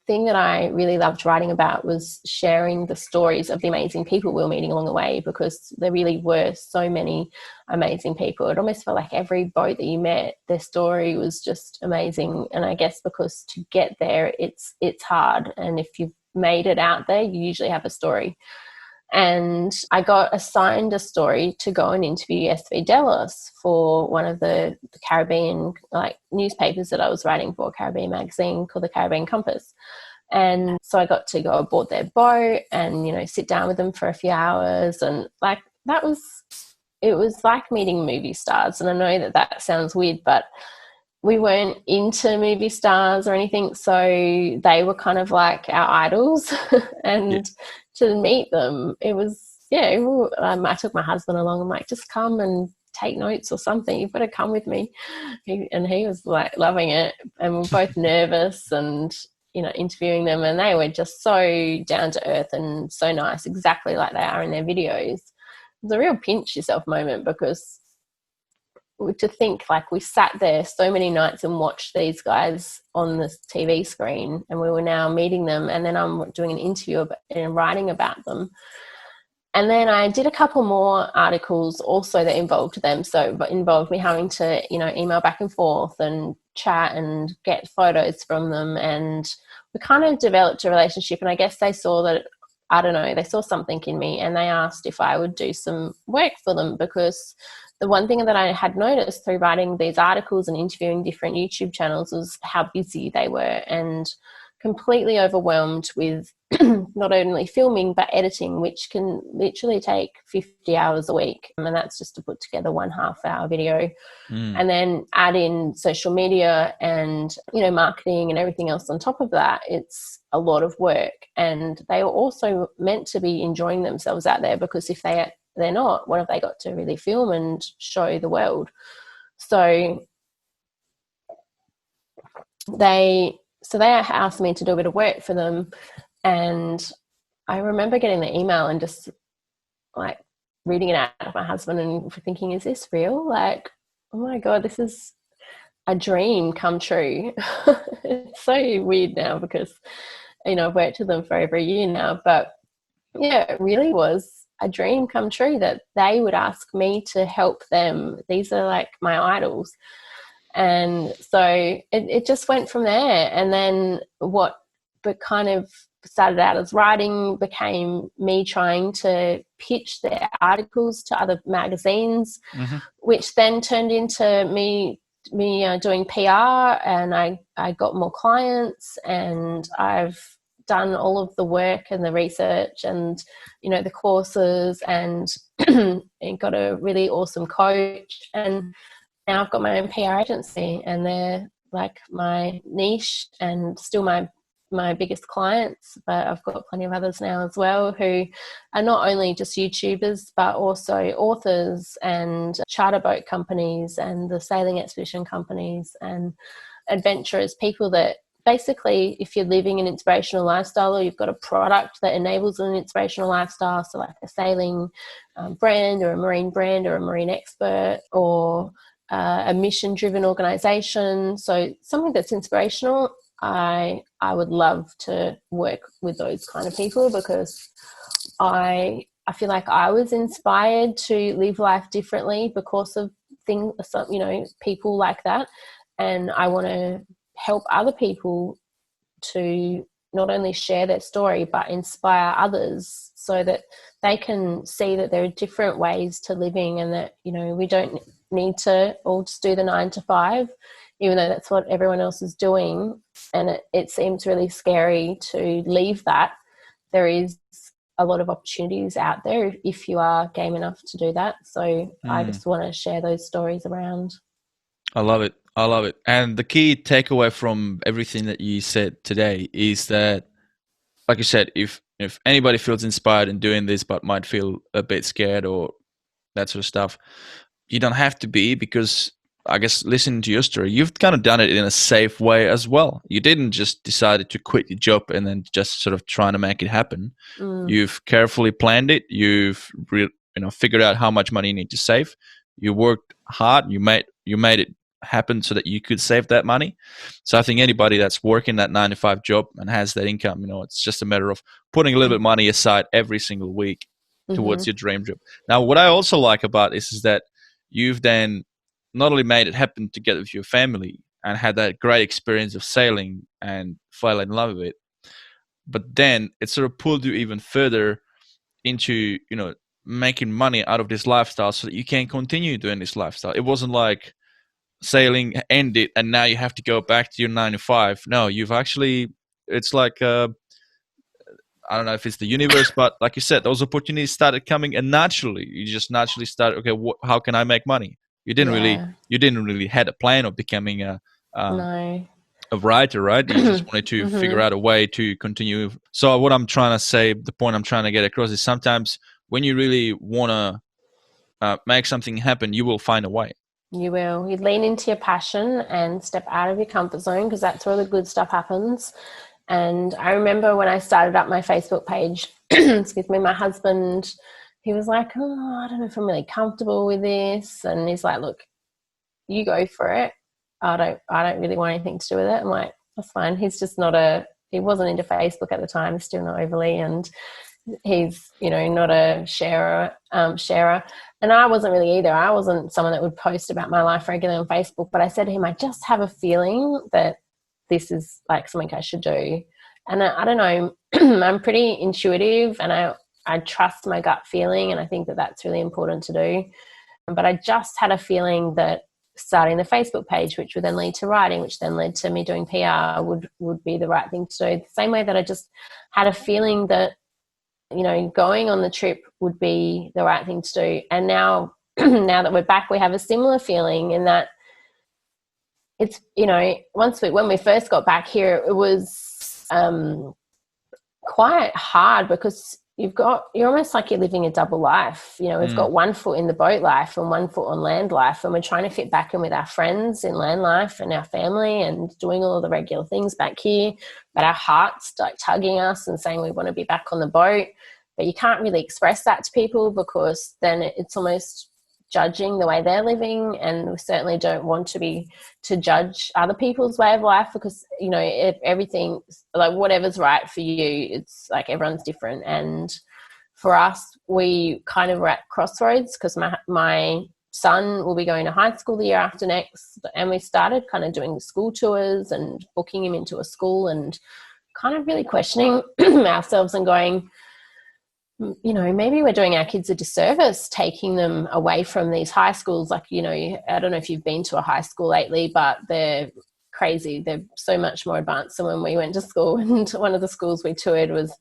Speaker 3: thing that I really loved writing about was sharing the stories of the amazing people we were meeting along the way, because there really were so many amazing people. It almost felt like every boat that you met, their story was just amazing. And I guess because to get there, it's hard, and if you've made it out there, you usually have a story. And I got assigned a story to go and interview SV Delos for one of the Caribbean newspapers that I was writing for, a Caribbean magazine called the Caribbean Compass. And so I got to go aboard their boat and, you know, sit down with them for a few hours. And it was like meeting movie stars. And I know that sounds weird, but we weren't into movie stars or anything. So they were kind of like our idols. And to meet them, it was, I took my husband along. I'm like, just come and take notes or something. You've got to come with me. And he was like loving it. And we're both nervous and, you know, interviewing them. And they were just so down to earth and so nice, exactly like they are in their videos. It was a real pinch yourself moment, because to think like we sat there so many nights and watched these guys on the TV screen, and we were now meeting them, and then I'm doing an interview and writing about them. And then I did a couple more articles also that involved them. So it involved me having to, you know, email back and forth and chat and get photos from them. And we kind of developed a relationship. And I guess they saw that, I don't know, they saw something in me, and they asked if I would do some work for them, because the one thing that I had noticed through writing these articles and interviewing different YouTube channels was how busy they were, and completely overwhelmed with not only filming but editing, which can literally take 50 hours a week. And that's just to put together 1.5 hour video and then add in social media and, you know, marketing and everything else on top of that. It's a lot of work. And they were also meant to be enjoying themselves out there, because if they're not, what have they got to really film and show the world? So they asked me to do a bit of work for them. And I remember getting the email and just like reading it out to my husband and thinking, is this real? Like, oh my God, this is a dream come true. It's so weird now because, you know, I've worked with them for over a year now, but yeah, it really was a dream come true that they would ask me to help them. These are like my idols. And so it just went from there. And then what kind of started out as writing became me trying to pitch their articles to other magazines, which then turned into me doing PR, and I got more clients, and I've done all of the work and the research and, you know, the courses, and got a really awesome coach. And now I've got my own PR agency, and they're like my niche and still my biggest clients, but I've got plenty of others now as well who are not only just YouTubers, but also authors and charter boat companies and the sailing expedition companies and adventurers, people that basically, if you're living an inspirational lifestyle, or you've got a product that enables an inspirational lifestyle, so like a sailing brand or a marine brand or a marine expert or a mission-driven organization, so something that's inspirational, I would love to work with those kind of people, because I feel like I was inspired to live life differently because of things, people like that. And I want to help other people to not only share their story, but inspire others so that they can see that there are different ways to living, and that, we don't need to all just do the 9 to 5, even though that's what everyone else is doing. And it seems really scary to leave that. There is a lot of opportunities out there if you are game enough to do that. So I just want to share those stories around.
Speaker 2: I love it. I love it. And the key takeaway from everything that you said today is that, like you said, if anybody feels inspired in doing this but might feel a bit scared or that sort of stuff, you don't have to be, because I guess listening to your story, you've kind of done it in a safe way as well. You didn't just decide to quit your job and then just sort of trying to make it happen. You've carefully planned it. You've figured out how much money you need to save. You worked hard. You made it happen so that you could save that money. So I think anybody that's working that 9 to 5 job and has that income, it's just a matter of putting a little bit of money aside every single week towards your dream job. Now, what I also like about this is that you've then not only made it happen together with your family and had that great experience of sailing and fell in love with it, but then it sort of pulled you even further into, making money out of this lifestyle so that you can continue doing this lifestyle. It wasn't like sailing ended and now you have to go back to your 9 to 5. No, you've actually, it's like, I don't know if it's the universe, but like you said, those opportunities started coming, and naturally, you just naturally started, okay, how can I make money? You didn't really had a plan of becoming a writer, right? You just wanted to figure out a way to continue. So what I'm trying to say, the point I'm trying to get across is sometimes when you really want to make something happen, you will find a way.
Speaker 3: You will. You lean into your passion and step out of your comfort zone, because that's where the good stuff happens. And I remember when I started up my Facebook page, excuse me, my husband, he was like, I don't know if I'm really comfortable with this. And he's like, look, you go for it. I don't really want anything to do with it. I'm like, that's fine. He's just he wasn't into Facebook at the time, still not overly. And he's, not a sharer. And I wasn't really either. I wasn't someone that would post about my life regularly on Facebook, but I said to him, I just have a feeling that this is like something I should do. And I don't know, I'm pretty intuitive, and I trust my gut feeling, and I think that that's really important to do. But I just had a feeling that starting the Facebook page, which would then lead to writing, which then led to me doing PR, would be the right thing to do. The same way that I just had a feeling that, going on the trip would be the right thing to do. And now, now that we're back, we have a similar feeling in that it's, when we first got back here, it was quite hard, because you're almost like you're living a double life. We've got one foot in the boat life and one foot on land life, and we're trying to fit back in with our friends in land life and our family and doing all of the regular things back here. But our hearts like tugging us and saying we want to be back on the boat. But you can't really express that to people, because then it's almost judging the way they're living, and we certainly don't want to judge other people's way of life, because if everything, like whatever's right for you, it's like everyone's different. And for us, we kind of were at crossroads, because my son will be going to high school the year after next, and we started kind of doing school tours and booking him into a school, and kind of really questioning ourselves and going, maybe we're doing our kids a disservice taking them away from these high schools. Like, I don't know if you've been to a high school lately, but they're crazy. They're so much more advanced than when we went to school. And one of the schools we toured was,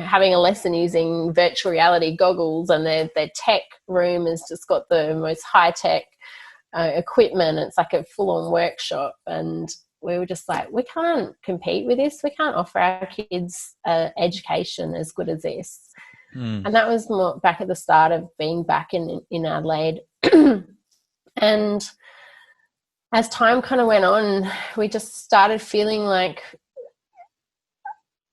Speaker 3: having a lesson using virtual reality goggles, and their tech room has just got the most high-tech equipment. It's like a full-on workshop. And we were just like, we can't compete with this. We can't offer our kids education as good as this. And that was more back at the start of being back in Adelaide. And as time kind of went on, we just started feeling like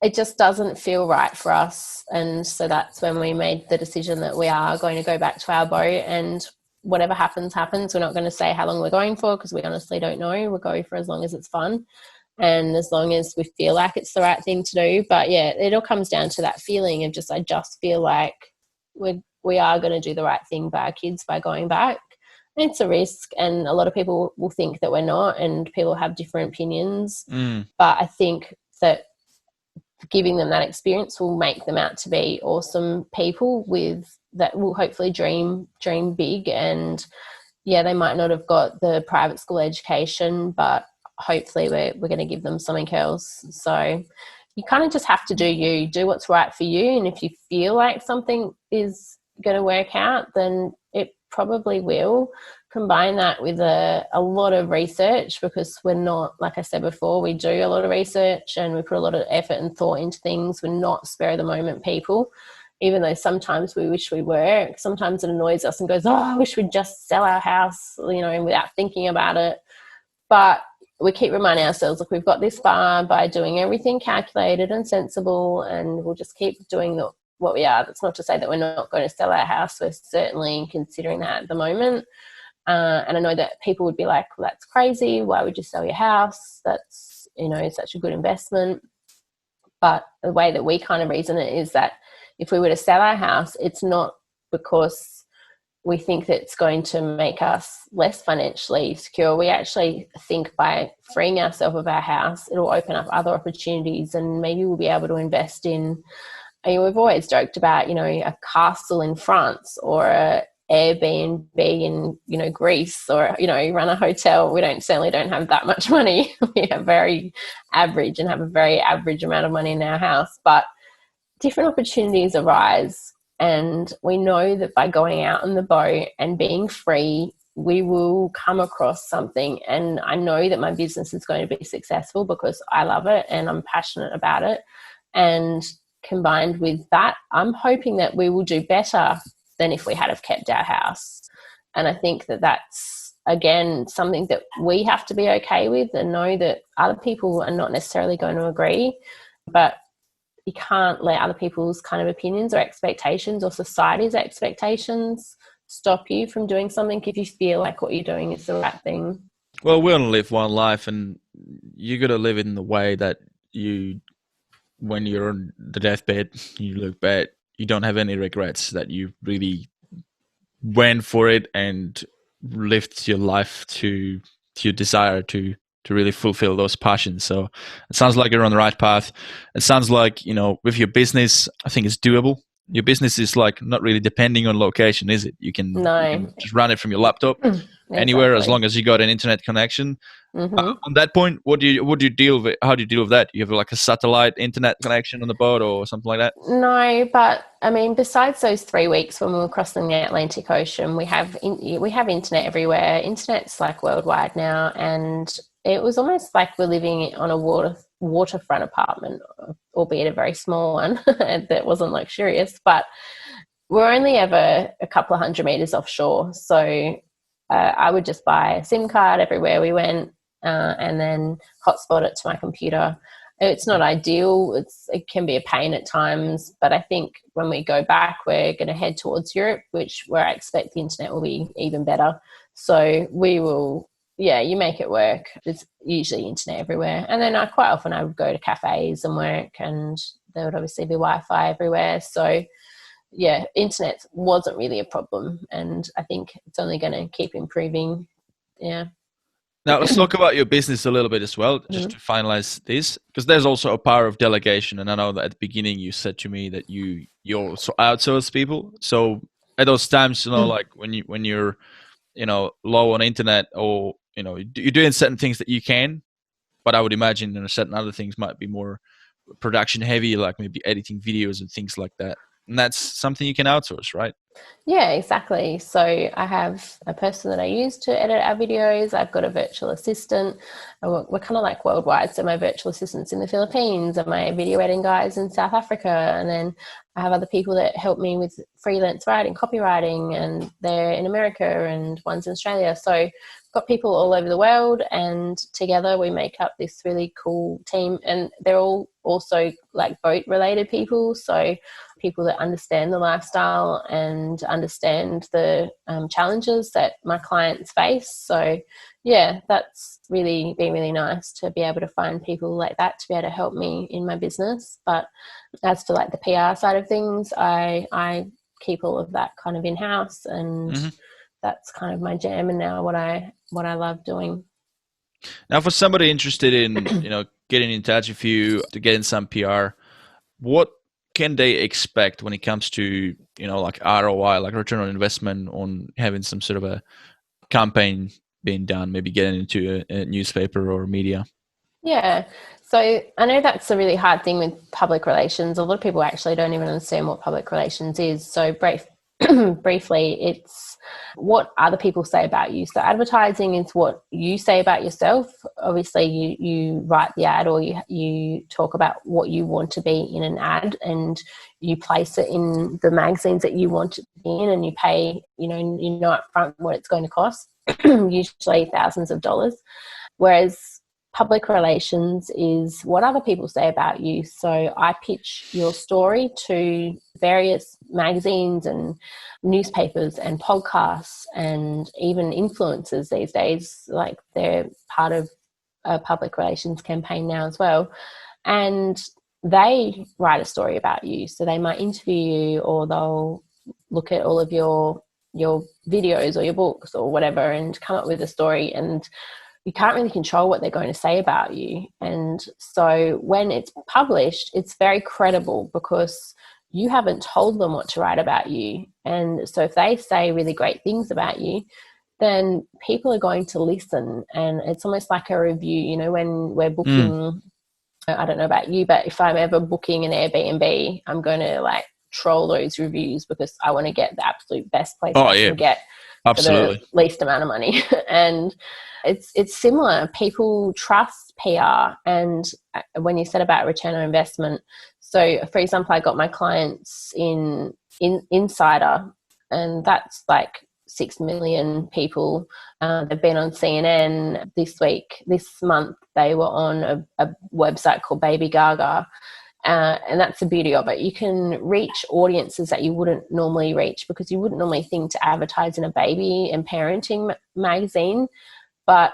Speaker 3: it just doesn't feel right for us. And so that's when we made the decision that we are going to go back to our boat, and whatever happens, happens. We're not going to say how long we're going for, because we honestly don't know. We'll go for as long as it's fun, and as long as we feel like it's the right thing to do. But yeah, it all comes down to that feeling of I just feel like we are going to do the right thing by our kids by going back. It's a risk, and a lot of people will think that we're not, and people have different opinions. But I think that giving them that experience will make them out to be awesome people that will hopefully dream big. And yeah, they might not have got the private school education, but hopefully we're going to give them something else. So you kind of just have to do what's right for you. And if you feel like something is going to work out, then it probably will. Combine that with a lot of research, because we're not, like I said before, we do a lot of research and we put a lot of effort and thought into things. We're not spur of the moment people, even though sometimes we wish we were. Sometimes it annoys us and goes, oh, I wish we'd just sell our house, without thinking about it. But we keep reminding ourselves, look, we've got this far by doing everything calculated and sensible, and we'll just keep doing what we are. That's not to say that we're not going to sell our house. We're certainly considering that at the moment. And I know that people would be like, well, that's crazy. Why would you sell your house? That's, such a good investment. But the way that we kind of reason it is that if we were to sell our house, it's not because we think that it's going to make us less financially secure. We actually think by freeing ourselves of our house, it'll open up other opportunities, and maybe we'll be able to invest in, we've always joked about, a castle in France or a Airbnb in Greece, or run a hotel. We certainly don't have that much money. We are very average and have a very average amount of money in our house, but different opportunities arise, and we know that by going out on the boat and being free, we will come across something. And I know that my business is going to be successful because I love it and I'm passionate about it. And combined with that, I'm hoping that we will do better than if we had have kept our house. And I think that that's, again, something that we have to be okay with and know that other people are not necessarily going to agree, but you can't let other people's kind of opinions or expectations or society's expectations stop you from doing something if you feel like what you're doing is the right thing.
Speaker 2: Well, we only live one life, and you got to live in the way that when you're on the deathbed, you look back, you don't have any regrets, that you really went for it and lived your life to your desire to really fulfill those passions. So it sounds like you're on the right path. It sounds like, with your business, I think it's doable. Your business is like not really depending on location, is it? You can just run it from your laptop anywhere, as long as you got an internet connection. On that point, what do you deal with? How do you deal with that? You have like a satellite internet connection on the boat or something like that?
Speaker 3: No, but I mean, besides those 3 weeks when we were crossing the Atlantic Ocean, we have internet everywhere. Internet's like worldwide now, and it was almost like we're living on a waterfront apartment, albeit a very small one that wasn't luxurious. But we're only ever a couple of 100 meters offshore, so I would just buy a SIM card everywhere we went. And then hotspot it to my computer. It's not ideal. It can be a pain at times, but I think when we go back, we're going to head towards Europe, where I expect the internet will be even better. So we will, you make it work. There's usually internet everywhere. And then quite often I would go to cafes and work, and there would obviously be Wi-Fi everywhere. So internet wasn't really a problem, and I think it's only going to keep improving. Yeah.
Speaker 2: Now, let's talk about your business a little bit as well, just to finalize this, because there's also a power of delegation. And I know that at the beginning you said to me that you also outsource people. So at those times, like when you're, low on internet, or, you're doing certain things that you can, but I would imagine, certain other things might be more production heavy, like maybe editing videos and things like that. And that's something you can outsource, right?
Speaker 3: Yeah, exactly. So I have a person that I use to edit our videos. I've got a virtual assistant. We're kind of like worldwide. So my virtual assistant's in the Philippines, and my video editing guy's in South Africa. And then I have other people that help me with freelance writing, copywriting, and they're in America, and one's in Australia. So I've got people all over the world, and together we make up this really cool team. And they're all also like boat related people. So people that understand the lifestyle and understand the challenges that my clients face. So that's really been really nice to be able to find people like that to be able to help me in my business. But as for like the PR side of things, I keep all of that kind of in-house, and that's kind of my jam, and now what I love doing.
Speaker 2: Now, for somebody interested in getting in touch with you to get in some PR, what can they expect when it comes to like ROI, like return on investment, on having some sort of a campaign being done, maybe getting into a newspaper or media?
Speaker 3: Yeah. So I know that's a really hard thing with public relations. A lot of people actually don't even understand what public relations is. So briefly, it's what other people say about you. So advertising is what you say about yourself. Obviously, you write the ad, or you talk about what you want to be in an ad, and you place it in the magazines that you want it to be in, and you pay, you know up front what it's going to cost, usually thousands of dollars. Whereas public relations is what other people say about you. So I pitch your story to various magazines and newspapers and podcasts, and even influencers these days, like they're part of a public relations campaign now as well. And they write a story about you. So they might interview you, or they'll look at all of your videos or your books or whatever and come up with a story, and you can't really control what they're going to say about you. And so when it's published, it's very credible because you haven't told them what to write about you. And so if they say really great things about you, then people are going to listen. And it's almost like a review, when we're booking, I don't know about you, but if I'm ever booking an Airbnb, I'm going to troll those reviews because I want to get the absolute best place I can get.
Speaker 2: Absolutely.
Speaker 3: For the least amount of money. And it's similar. People trust PR. And when you said about return on investment, so for example, I got my clients in Insider, and that's like 6 million people. They've been on CNN this month. They were on a website called Baby Gaga. And that's the beauty of it. You can reach audiences that you wouldn't normally reach, because you wouldn't normally think to advertise in a baby and parenting magazine. But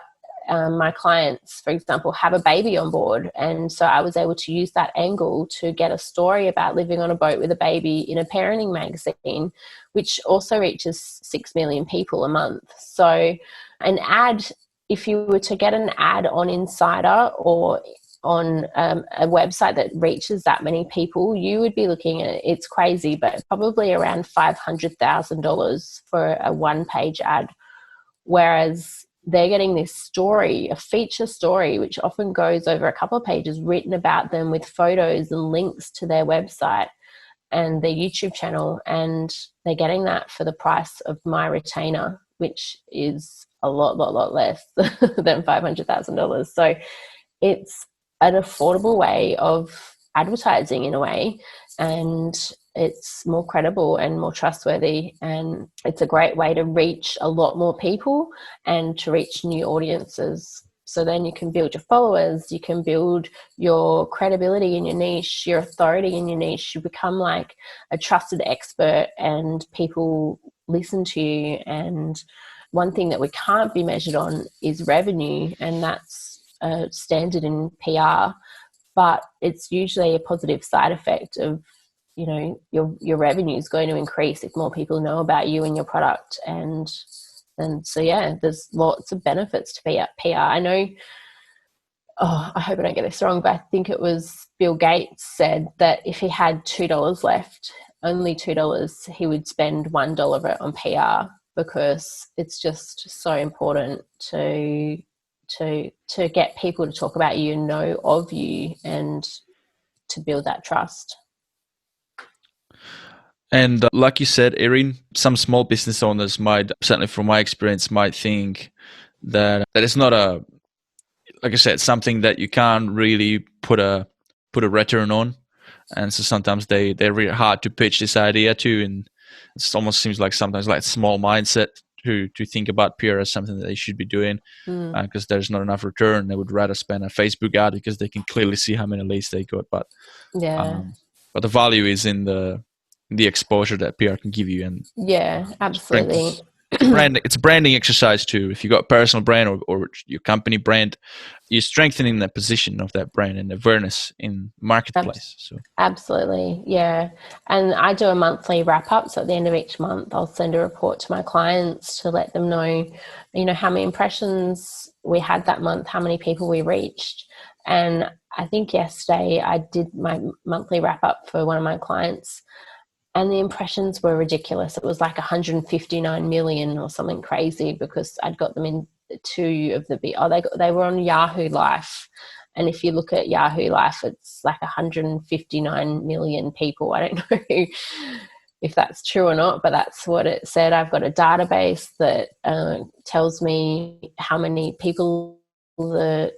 Speaker 3: my clients, for example, have a baby on board. And so I was able to use that angle to get a story about living on a boat with a baby in a parenting magazine, which also reaches 6 million people a month. So an ad, if you were to get an ad on Insider or on a website that reaches that many people, you would be looking at, it's crazy, but probably around $500,000 for a one-page ad. Whereas they're getting this story, a feature story, which often goes over a couple of pages, written about them with photos and links to their website and their YouTube channel, and they're getting that for the price of my retainer, which is a lot less than $500,000. So it's an affordable way of advertising in a way, and it's more credible and more trustworthy, and it's a great way to reach a lot more people and to reach new audiences. So then you can build your followers, you can build your credibility in your niche, your authority in your niche. You become like a trusted expert and people listen to you. And one thing that we can't be measured on is revenue, and that's standard in PR, but it's usually a positive side effect of, your revenue is going to increase if more people know about you and your product. And so, yeah, there's lots of benefits to PR. I know, I hope I don't get this wrong, but I think it was Bill Gates said that if he had $2 left, only $2, he would spend $1 of it on PR, because it's just so important to get people to talk about you and know of you, and to build that trust.
Speaker 2: And like you said, Erin, some small business owners might, certainly from my experience, might think that it's not like I said, something that you can't really put a return on. And so sometimes they're really hard to pitch this idea to, and it almost seems like sometimes like small mindset to think about PR as something that they should be doing, because there's not enough return. They would rather spend a Facebook ad because they can clearly see how many leads they got. But but the value is in the exposure that PR can give you. And
Speaker 3: yeah, absolutely.
Speaker 2: It's a branding exercise too. If you got a personal brand or your company brand, you're strengthening the position of that brand and awareness in marketplace. So
Speaker 3: absolutely, yeah. And I do a monthly wrap up. So at the end of each month, I'll send a report to my clients to let them know, how many impressions we had that month, how many people we reached. And I think yesterday I did my monthly wrap up for one of my clients, and the impressions were ridiculous. It was like 159 million or something crazy, because I'd got them in two of the they were on Yahoo Life. And if you look at Yahoo Life, it's like 159 million people. I don't know if that's true or not, but that's what it said. I've got a database that tells me how many people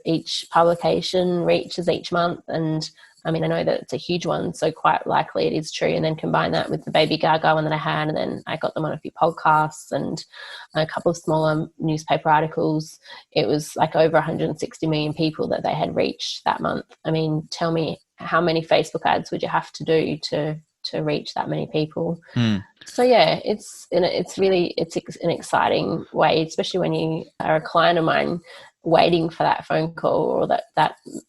Speaker 3: each publication reaches each month. And I mean, I know that it's a huge one, so quite likely it is true. And then combine that with the Baby Gaga one that I had, and then I got them on a few podcasts and a couple of smaller newspaper articles. It was like over 160 million people that they had reached that month. I mean, tell me, how many Facebook ads would you have to do to reach that many people? So yeah, it's an exciting way, especially when you are a client of mine, waiting for that phone call or that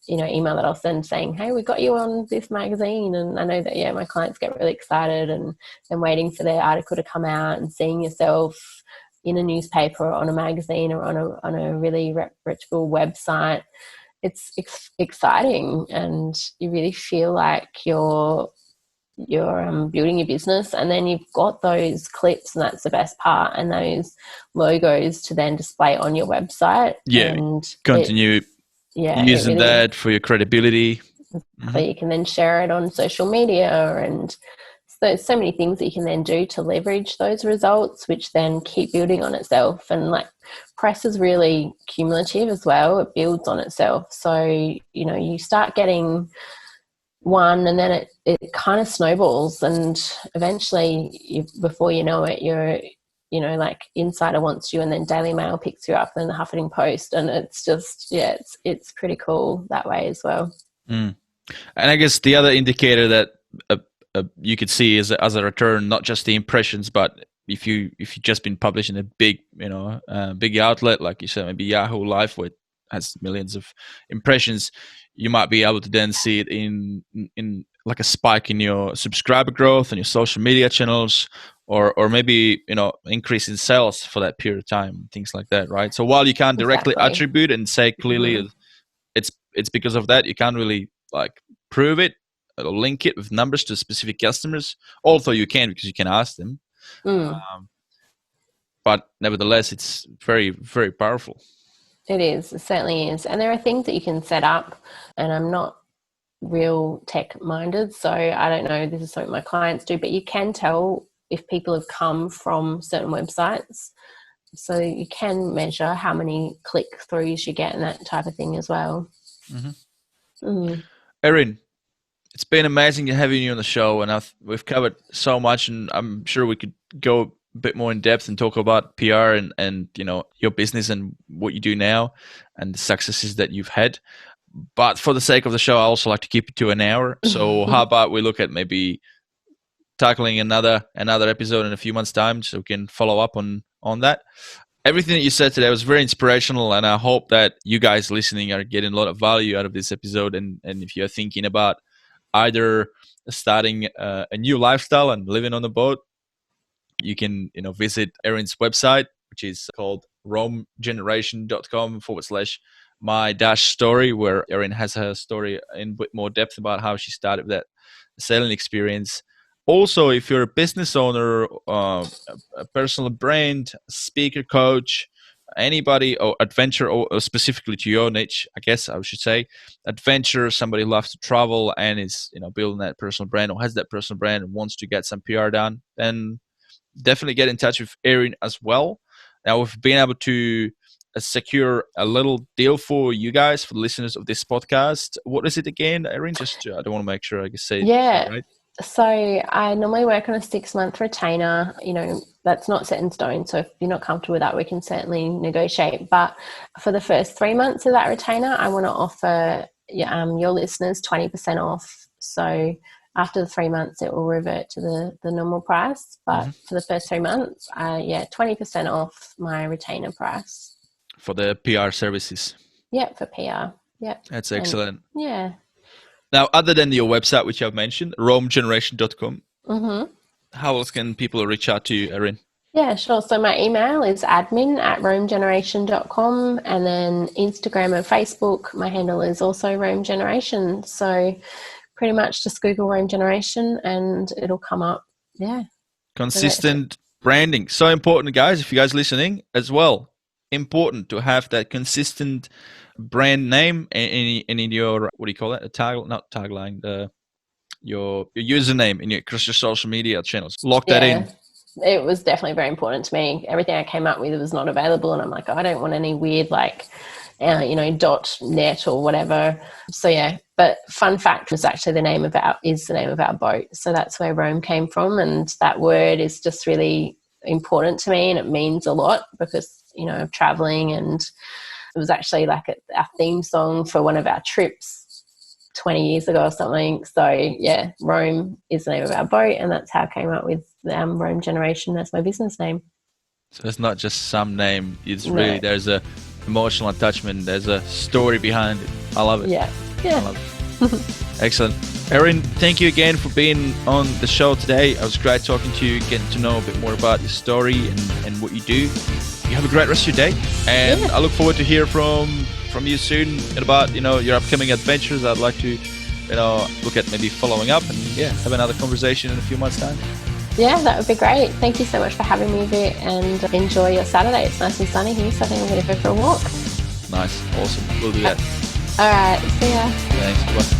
Speaker 3: email that I'll send saying, hey, we got you on this magazine. And I know that, my clients get really excited and waiting for their article to come out, and seeing yourself in a newspaper or on a magazine or on a really reputable website. It's exciting, and you really feel like you're building your business. And then you've got those clips, and that's the best part, and those logos to then display on your website. And
Speaker 2: continue using that for your credibility.
Speaker 3: So you can then share it on social media, and so many things that you can then do to leverage those results, which then keep building on itself. And like, press is really cumulative as well. It builds on itself. So, you start getting one, and then it kind of snowballs, and eventually before you know it, you're like Insider wants you, and then Daily Mail picks you up, and then the Huffington Post, and it's just it's pretty cool that way as well.
Speaker 2: And I guess the other indicator that you could see is as a return, not just the impressions, but if you just been published in a big big outlet, like you said, maybe Yahoo Live, where it has millions of impressions, you might be able to then see it in like a spike in your subscriber growth and your social media channels, or maybe increase in sales for that period of time, things like that, right? So while you can't directly attribute and say clearly it's because of that, you can't really like prove it or link it with numbers to specific customers, although you can, because you can ask them. But nevertheless, it's very, very powerful.
Speaker 3: It is. It certainly is. And there are things that you can set up, and I'm not real tech minded, so I don't know, this is something my clients do, but you can tell if people have come from certain websites. So you can measure how many click-throughs you get and that type of thing as well.
Speaker 2: Erin, it's been amazing having you on the show, and we've covered so much, and I'm sure we could go a bit more in depth and talk about PR and your business and what you do now and the successes that you've had. But for the sake of the show, I also like to keep it to an hour. So how about we look at maybe tackling another episode in a few months' time, so we can follow up on that. Everything that you said today was very inspirational, and I hope that you guys listening are getting a lot of value out of this episode. And if you're thinking about either starting a new lifestyle and living on the boat, you can visit Erin's website, which is called roamgeneration.com/my-story, where Erin has her story in a bit more depth about how she started that selling experience. Also, if you're a business owner, a personal brand, speaker, coach, anybody, or adventure, or specifically to your niche, I guess I should say, adventure, somebody who loves to travel and is building that personal brand, or has that personal brand and wants to get some PR done, then definitely get in touch with Erin as well. Now, we've been able to secure a little deal for you guys, for the listeners of this podcast. What is it again, Erin? Just I don't want to make sure I can say it right.
Speaker 3: So I normally work on a 6-month retainer. That's not set in stone. So if you're not comfortable with that, we can certainly negotiate. But for the first 3 months of that retainer, I want to offer your listeners 20% off. So after the 3 months, it will revert to the normal price. But for the first 3 months, 20% off my retainer price.
Speaker 2: For the PR services.
Speaker 3: Yeah, for PR. Yeah.
Speaker 2: That's excellent.
Speaker 3: Yeah.
Speaker 2: Now, other than your website, which I've mentioned, roamgeneration.com, how else can people reach out to you, Erin?
Speaker 3: Yeah, sure. So my email is admin@roamgeneration.com, and then Instagram and Facebook, my handle is also roamgeneration. So pretty much just Google Roam Generation and it'll come up. Yeah.
Speaker 2: Consistent branding. So important, guys. If you guys listening as well, important to have that consistent brand name in your, what do you call it? Not tagline, your username across your social media channels. Lock that in.
Speaker 3: It was definitely very important to me. Everything I came up with was not available, and I'm like, I don't want any weird .net or whatever. So yeah, but fun fact was actually the name of our boat. So that's where Roam came from, and that word is just really important to me, and it means a lot because of traveling, and it was actually like our theme song for one of our trips 20 years ago or something. So yeah, Roam is the name of our boat, and that's how I came up with Roam Generation. That's my business name.
Speaker 2: So it's not just some name. It's really, there's a emotional attachment. There's a story behind it. I love it.
Speaker 3: Yeah.
Speaker 2: I love it. Excellent. Erin, thank you again for being on the show today. It was great talking to you, getting to know a bit more about your story and what you do. You have a great rest of your day, and I look forward to hear from you soon about your upcoming adventures. I'd like to look at maybe following up and have another conversation in a few months' time.
Speaker 3: Yeah, that would be great. Thank you so much for having me, Vic, and enjoy your Saturday. It's nice and sunny here, so I think I'm going to go for a walk.
Speaker 2: Nice. Awesome. We'll do that.
Speaker 3: All right. See ya.
Speaker 2: Thanks. Bye.